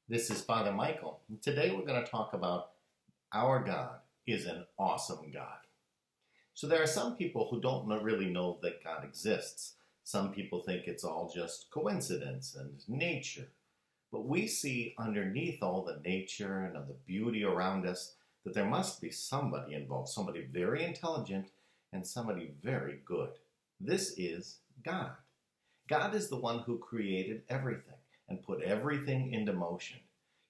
This is Father Michael. Today we're going to talk about our God is an awesome God. So there are some people who don't really know that God exists. Some people think it's all just coincidence and nature. But we see underneath all the nature and of the beauty around us that there must be somebody involved, somebody very intelligent and somebody very good. This is God. God is the one who created everything and put everything into motion.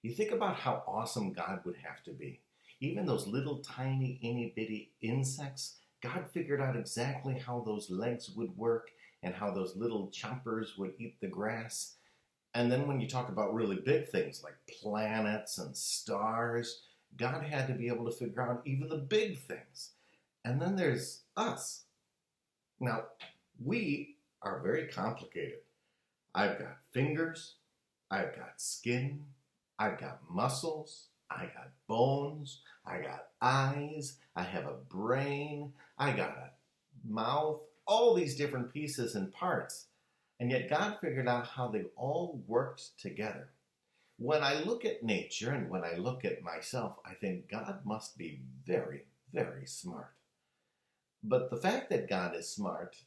You think about how awesome God would have to be. Even those little tiny itty bitty insects, God figured out exactly how those legs would work and how those little chompers would eat the grass. And then when you talk about really big things like planets and stars, God had to be able to figure out even the big things. And then there's us. Now, we are very complicated. I've got fingers, I've got skin, I've got muscles, I got bones, I got eyes, I have a brain, I got a mouth, all these different pieces and parts. And yet God figured out how they all worked together. When I look at nature and when I look at myself, I think God must be very, very smart. But the fact that God is smart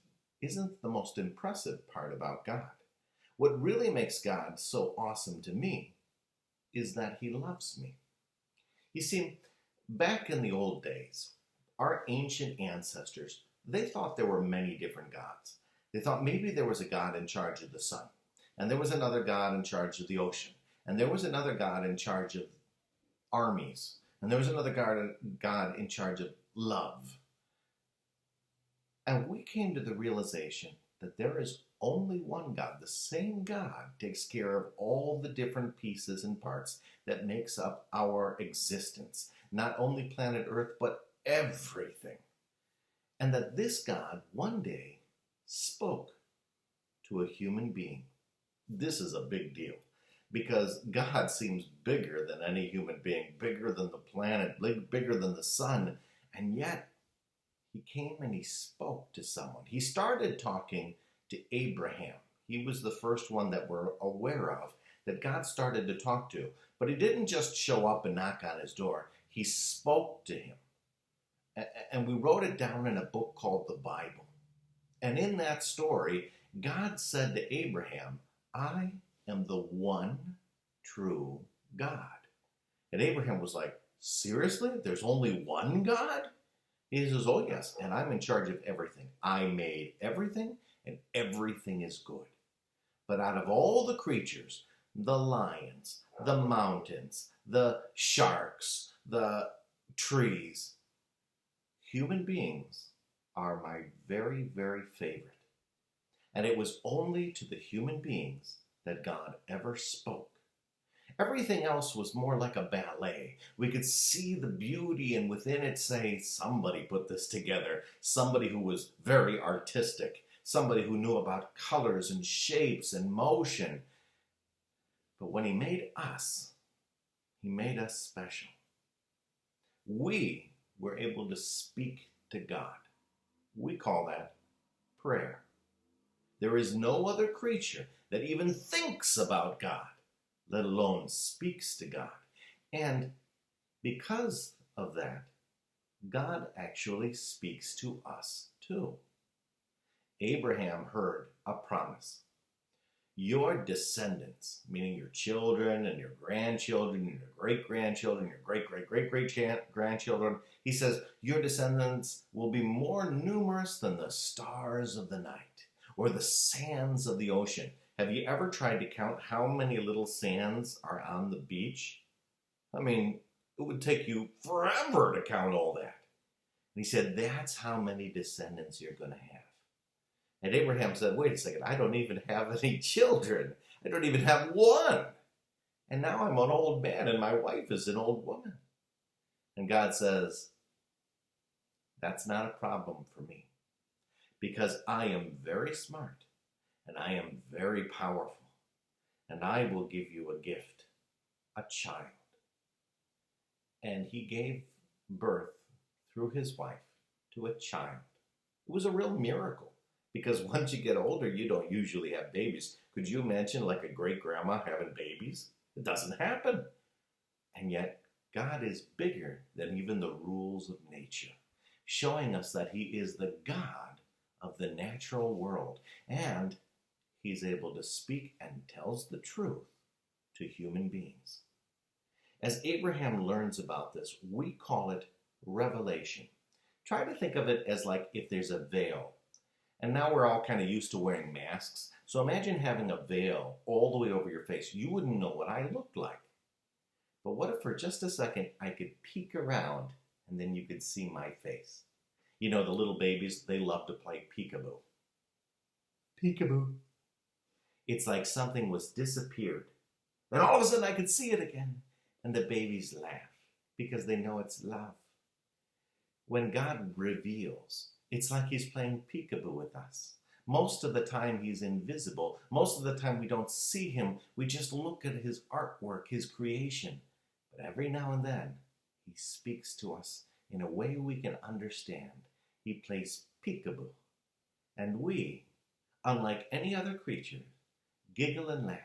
isn't the most impressive part about God. What really makes God so awesome to me is that he loves me. You see, back in the old days, our ancient ancestors, they thought there were many different gods. They thought maybe there was a God in charge of the sun, and there was another God in charge of the ocean, and there was another God in charge of armies, and there was another God in charge of love. And we came to the realization that there is only one God. The same God takes care of all the different pieces and parts that makes up our existence. Not only planet Earth, but everything. And that this God one day spoke to a human being. This is a big deal because God seems bigger than any human being, bigger than the planet, bigger than the sun, and yet he came and he spoke to someone. He started talking to Abraham. He was the first one that we're aware of that God started to talk to. But he didn't just show up and knock on his door. He spoke to him. And we wrote it down in a book called the Bible. And in that story, God said to Abraham, I am the one true God. And Abraham was like, seriously? There's only one God? He says, oh yes, and I'm in charge of everything. I made everything, and everything is good. But out of all the creatures, the lions, the mountains, the sharks, the trees, human beings are my very, very favorite. And it was only to the human beings that God ever spoke. Everything else was more like a ballet. We could see the beauty and within it say, somebody put this together. Somebody who was very artistic. Somebody who knew about colors and shapes and motion. But when he made us, he made us special. We were able to speak to God. We call that prayer. There is no other creature that even thinks about God, let alone speaks to God. And because of that, God actually speaks to us too. Abraham heard a promise. Your descendants, meaning your children and your grandchildren and your great-grandchildren, your great-great-great-great-grandchildren, he says, your descendants will be more numerous than the stars of the night or the sands of the ocean. Have you ever tried to count how many little sands are on the beach? I mean, it would take you forever to count all that. And he said, that's how many descendants you're going to have. And Abraham said, wait a second, I don't even have any children. I don't even have one. And now I'm an old man and my wife is an old woman. And God says, that's not a problem for me because I am very smart. And I am very powerful, and I will give you a gift, a child. And he gave birth through his wife to a child. It was a real miracle, because once you get older, you don't usually have babies. Could you imagine like a great-grandma having babies? It doesn't happen. And yet, God is bigger than even the rules of nature, showing us that he is the God of the natural world, and he's able to speak and tells the truth to human beings. As Abraham learns about this, we call it revelation. Try to think of it as like if there's a veil. And now we're all kind of used to wearing masks. So imagine having a veil all the way over your face. You wouldn't know what I looked like. But what if for just a second I could peek around and then you could see my face? You know, the little babies, they love to play peekaboo. Peekaboo. It's like something was disappeared. Then all of a sudden I could see it again. And the babies laugh because they know it's love. When God reveals, it's like he's playing peekaboo with us. Most of the time he's invisible. Most of the time we don't see him. We just look at his artwork, his creation. But every now and then he speaks to us in a way we can understand. He plays peekaboo. And we, unlike any other creature, giggle and laugh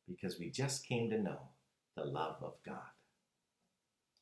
because we just came to know the love of God.